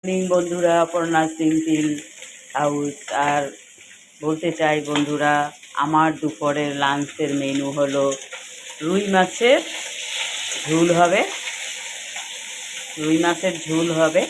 Morning বন্ধুরা, Aparna simple house. আর বলতে চাই বন্ধুরা, আমার দুপুরের লাঞ্চের মেনু হলো রুই মাছের ঝোল হবে। রুই মাছের ঝোল হবে।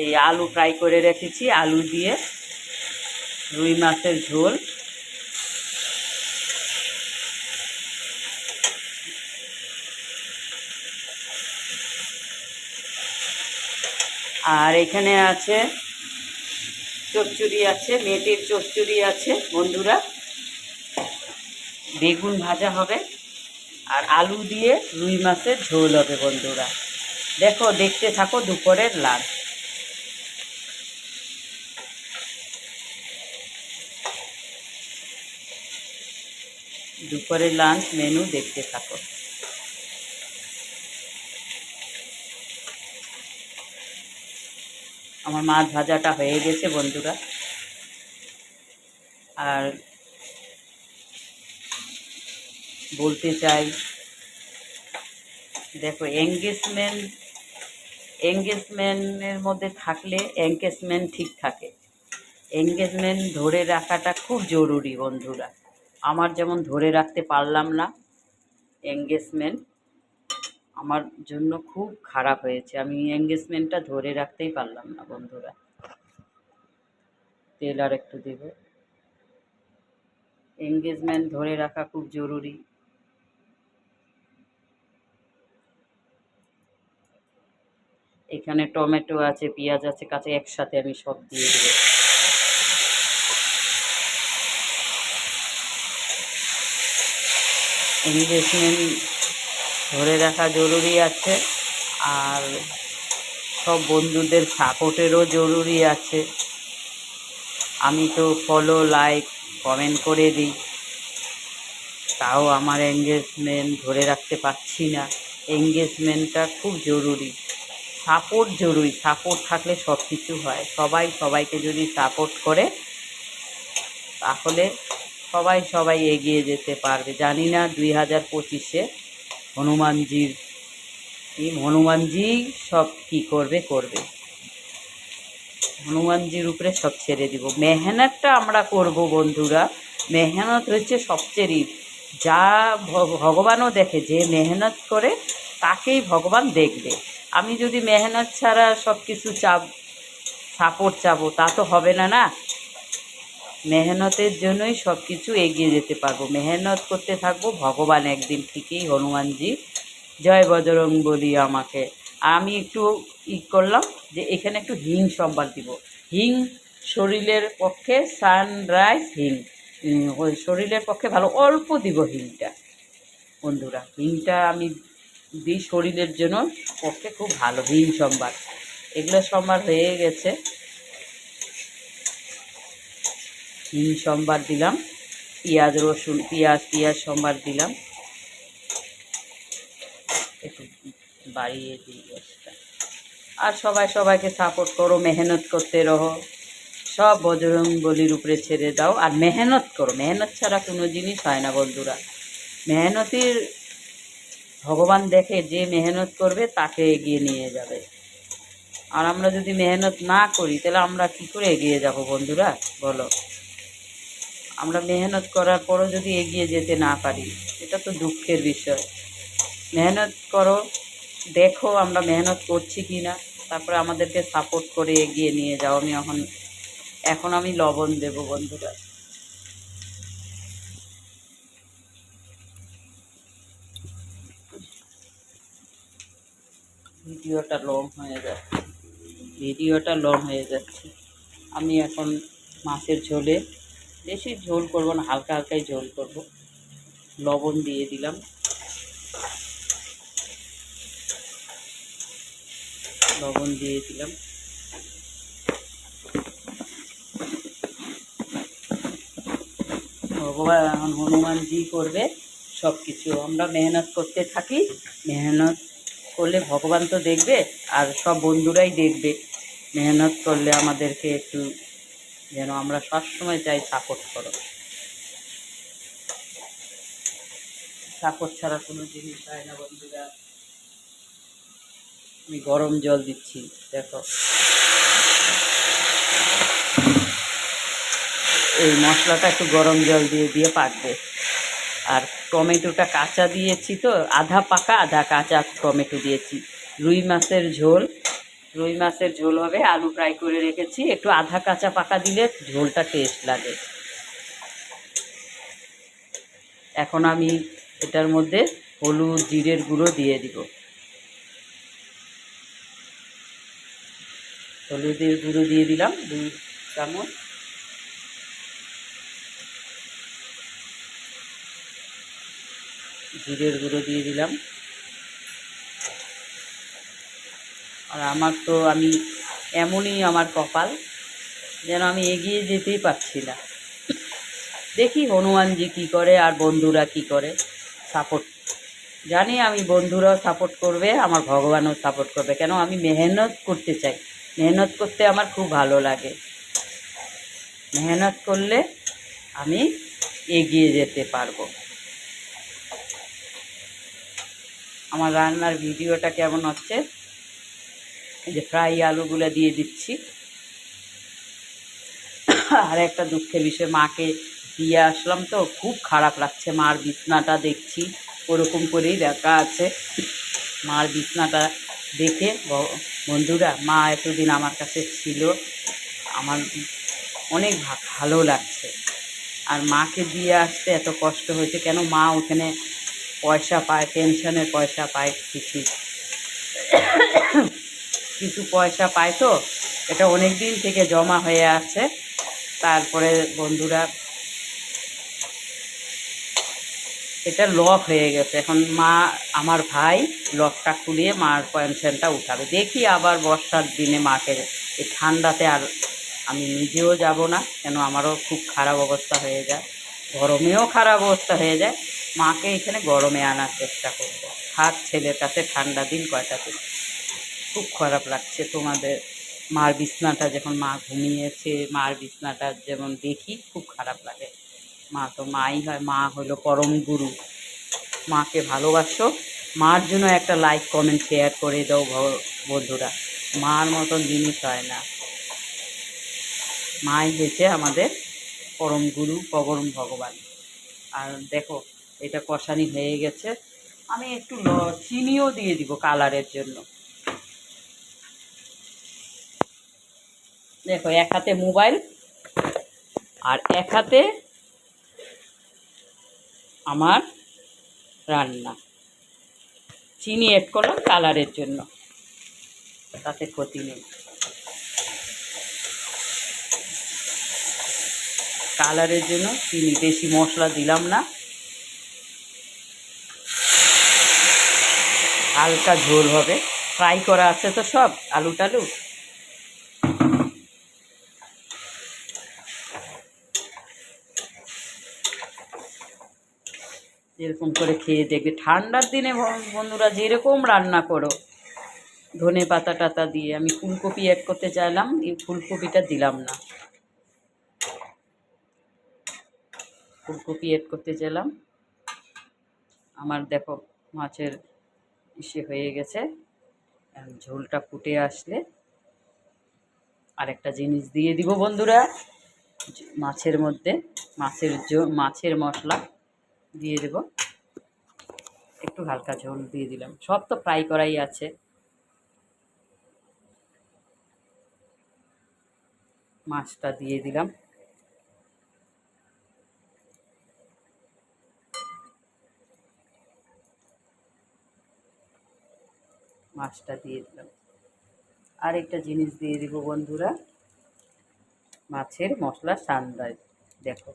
এই আলু ফ্রাই করে রেখেছি, আলু দিয়ে রুই মাছের ঝোল। আর এখানে আছে চচ্চড়ি, আছে মেটের চচ্চড়ি আছে বন্ধুরা। বেগুন ভাজা হবে আর আলু দিয়ে রুই মাছের ঝোল হবে বন্ধুরা। দেখো, দেখতে থাকো দুপুরের লাঞ্চ। দুপুরের লাঞ্চ মেনু দেখতে থাকো। আমার মাছ ভাজাটা হয়ে গেছে বন্ধুরা। আর বলতে চাই, দেখো, এঙ্গেজমেন্টের মধ্যে থাকলে এঙ্গেজমেন্ট ঠিক থাকে। এঙ্গেজমেন্ট ধরে রাখাটা খুব জরুরি বন্ধুরা। আমার যেমন ধরে রাখতে পারলাম না এঙ্গেজমেন্ট, আমার জন্য খুব খারাপ হয়েছে। আমি এঙ্গেজমেন্টটা ধরে রাখতেই পারলাম না বন্ধুরা। তেল আর একটু দেব। এঙ্গেজমেন্ট ধরে রাখা খুব জরুরি। এখানে টমেটো আছে, পেঁয়াজ আছে, কাঁচা একসাথে আমি সব দিয়ে দেবো। এঙ্গেজমেন্ট ধরে রাখা জরুরি আছে। আর সব বন্ধুদের সাপোর্টেরও জরুরি আছে। আমি তো ফলো, লাইক, কমেন্ট করে দিই, তাও আমার এঙ্গেজমেন্ট ধরে রাখতে পারছি না। এঙ্গেজমেন্টটা খুব জরুরি, সাপোর্ট জরুরি। সাপোর্ট থাকলে সব কিছু হয়। সবাই সবাইকে যদি সাপোর্ট করে তাহলে সবাই এগিয়ে যেতে পারবে। জানি না 2025-এ হনুমানজি সব কি করবে। হনুমানজির উপরে সব ছেড়ে দিব। মেহনতটা আমরা করব বন্ধুরা। মেহনত হচ্ছে সবচেয়ে যা ভগবানও দেখে, যে মেহনত করে তাকেই ভগবান দেখবে। আমি যদি মেহনত ছাড়া সব কিছু সাপোর্ট চাবো, তা তো হবে না। না, মেহনতের জন্যই সব কিছু এগিয়ে যেতে পারবো। মেহনত করতে থাকবো, ভগবান একদিন ঠিকই, হনুমানজি জয় বজরং বলি আমাকে। আমি একটু করলাম যে এখানে একটু হিং সম্বাদ দিব। হিং শরীরের পক্ষে, সানরাইজ হিং ওই শরীরের পক্ষে ভালো। অল্প দিব হিংটা বন্ধুরা। হিংটা আমি দিই, শরীরের জন্য পক্ষে খুব ভালো হিং সম্বাদ। এগুলো সম্বাদ হয়ে গেছে। হিং সম্বাদ দিলাম, পেঁয়াজ রসুন পেঁয়াজ সম্বাদ দিলাম। একটু বাড়িয়ে দিই গ্যাসটা। আর সবাইকে সাপোর্ট করো, মেহনত করতে রহো। সব বজরং বলির উপরে ছেড়ে দাও আর মেহনত করো। মেহনত ছাড়া কোনো জিনিস হয় না বন্ধুরা। মেহনতির ভগবান দেখে, যে মেহনত করবে তাকে এগিয়ে নিয়ে যাবে। আর আমরা যদি মেহনত না করি তাহলে আমরা কি করে এগিয়ে যাব বন্ধুরা, বলো? আমরা মেহনত করার পরও যদি এগিয়ে যেতে না পারি, এটা তো দুঃখের বিষয়। মেহনত করো, দেখো আমরা মেহনত করছি কি না, তারপরে আমাদেরকে সাপোর্ট করে এগিয়ে নিয়ে যাও। আমি এখন আমি লবণ দেব বন্ধুরা। ভিডিওটা লং হয়ে যাচ্ছে। আমি এখন মাছের ঝোলে বেশি ঝোল করব না, হালকা হালকাই ঝোল করব। লবণ দিয়ে দিলাম, ভগবান এখন হনুমানজি করবে সব কিছু। আমরা মেহনত করতে থাকি। মেহনত করলে ভগবান তো দেখবে, আর সব বন্ধুরাই দেখবে। মেহনত করলে আমাদেরকে একটু যেন, আমরা সবসময় চাই সাপোর্ট করো। সাপোর্ট ছাড়া কোনো জিনিস হয় না বন্ধুরা। আমি গরম জল দিচ্ছি, দেখো এই মশলাটা একটু গরম জল দিয়ে দিয়ে পাকবে। আর টমেটোটা কাঁচা দিয়েছি, তো আধা পাকা আধা কাঁচা টমেটো দিয়েছি। রুই মাছের ঝোল, রুই মাছের ঝোল হবে, আলু ফ্রাই করে রেখেছি, একটু আধা কাঁচা পাকা দিলে ঝোলটা টেস্ট লাগে। এখন আমি এটার মধ্যে হলুদ জিরের গুঁড়ো দিয়ে দিব। হলুদের গুঁড়ো দিয়ে দিলাম 2 চামচ। জিরের গুঁড়ো দিয়ে দিলাম। আর আমার তো আমি এমনই আমার কপাল, যেন আমি এগিয়ে যেতেই পারছি না। দেখি হনুমানজি কী করে আর বন্ধুরা কি করে, সাপোর্ট জানি আমি বন্ধুরাও সাপোর্ট করবে, আমার ভগবানও সাপোর্ট করবে। কেন আমি মেহনত করতে চাই, মেহনত করতে আমার খুব ভালো লাগে। মেহনত করলে আমি এগিয়ে যেতে পারবো। আমার রান্নার ভিডিওটা কেমন হচ্ছে, এই যে ফ্রাই আলুগুলো দিয়ে দিচ্ছি। আর একটা দুঃখের বিষয়, মাকে দিয়ে আসলাম তো খুব খারাপ লাগছে। মার বিছনাটা দেখছি, ওরকম করেই দেখা আছে। মার বিছনাটা দেখে বন্ধুরা, মা এতদিন আমার কাছে ছিল, আমার অনেক ভালো লাগছে। আর মাকে দিয়ে আসতে এত কষ্ট হয়েছে কেন, মা ওখানে পয়সা পায়, পেনশনের পয়সা পায়, কিছু কিছু পয়সা পায়, তো এটা অনেক দিন থেকে জমা হয়ে আছে। তারপরে বন্ধুরা এটা লক হয়ে গেছে, এখন মা, আমার ভাই লকটা খুলিয়ে মার পেনশনটা উঠাবে। দেখি আবার বর্ষার দিনে মাকে, এই ঠান্ডাতে আর আমি নিজেও যাব না, কেন আমারও খুব খারাপ অবস্থা হয়ে যায়, গরমেও খারাপ অবস্থা হয়ে যায়। মাকে এখানে গরমে আনার চেষ্টা করবো। হাত ছেলের কাছে ঠান্ডা দিন কয়টা দিন। খুব খারাপ লাগছে তোমাদের মার বিছনাটা, যখন মা ঘুমিয়েছে মার বিছনাটা যেমন দেখি খুব খারাপ লাগে। মা তো মাই হয়, মা হলো পরম গুরু। মাকে ভালোবাসো, মার জন্য একটা লাইক কমেন্ট শেয়ার করে দাও বন্ধুরা। মার মতন জিনিস হয় না। মাই হয়েছে আমাদের পরম গুরু, পরম ভগবান। আর দেখো এটা কষানি হয়ে গেছে, আমি একটু চিনিও দিয়ে দিব কালারের জন্য। দেখো এক হাতে মোবাইল আর এক হাতে আমার রান্না। চিনি অ্যাড করলাম কালারের জন্য, তাতে ক্ষতি নেই। কালারের জন্য চিনি, বেশি মশলা দিলাম না, হালকা ঝোল হবে। ফ্রাই করা আছে তো সব আলু টালু। এরকম করে খেয়ে দেখবে ঠান্ডার দিনে বন্ধুরা, যেরকম রান্না করো ধনে পাতা টাতা দিয়ে। আমি ফুলকপি অ্যাড করতে চাইলাম, এই ফুলকপিটা দিলাম না, ফুলকপি অ্যাড করতে চাইলাম। আমার দেখো মাছের ইসে হয়ে গেছে, ঝোলটা ফুটে আসলে আরেকটা জিনিস দিয়ে দিব বন্ধুরা, মাছের মধ্যে মাছের মশলা দিয়ে দেব। একটু হালকা ঝোল দিয়ে দিলাম, সব তো ফ্রাই করাই আছে। মাছটা দিয়ে দিলাম, মাছটা দিয়ে দিলাম। আর একটা জিনিস দিয়ে দিব বন্ধুরা, মাছের মশলা সানরাইজ। দেখো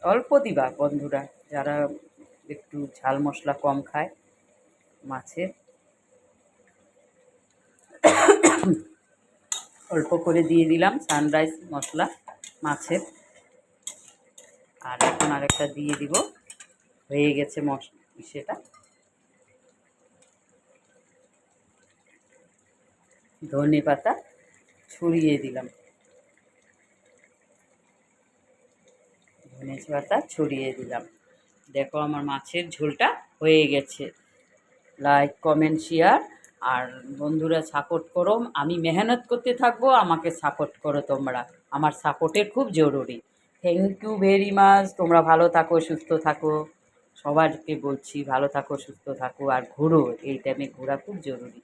অল্প দিবা বন্ধুরা, যারা একটু ঝাল মশলা কম খায়। মাছের অল্প করে দিয়ে দিলাম সানরাইজ মশলা মাছের। আর এখন আরেকটা দিয়ে দিব, হয়ে গেছে সেটা। ধনে পাতা ছড়িয়ে দিলাম, ধনে পাতা ছড়িয়ে দিলাম। দেখো আমার মাছের ঝোলটা হয়ে গেছে। লাইক কমেন্ট শেয়ার, আর বন্ধুরা সাপোর্ট করো। আমি মেহনত করতে থাকবো, আমাকে সাপোর্ট করো তোমরা, আমার সাপোর্টের খুব জরুরি। Thank you very much. তোমরা ভালো থাকো, সুস্থ থাকো। সবাইকে বলছি ভালো থাকো, সুস্থ থাকো, আর ঘুরো। এই টাইমে ঘোরা খুব জরুরি।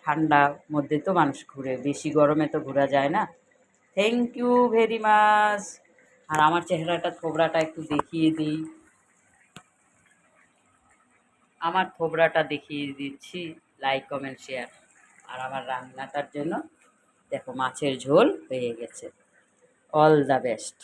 ঠান্ডার মধ্যে তো মানুষ ঘুরে, বেশি গরমে তো ঘোরা যায় না। Thank you very much. আর আমার চেহারাটা থোবড়াটা একটু দেখিয়ে দিই, আমার থোবড়াটা দেখিয়ে দিচ্ছি। Like comment share. আর আমার রান্নাটার জন্য দেখো মাছের ঝোল হয়ে গেছে। All the best.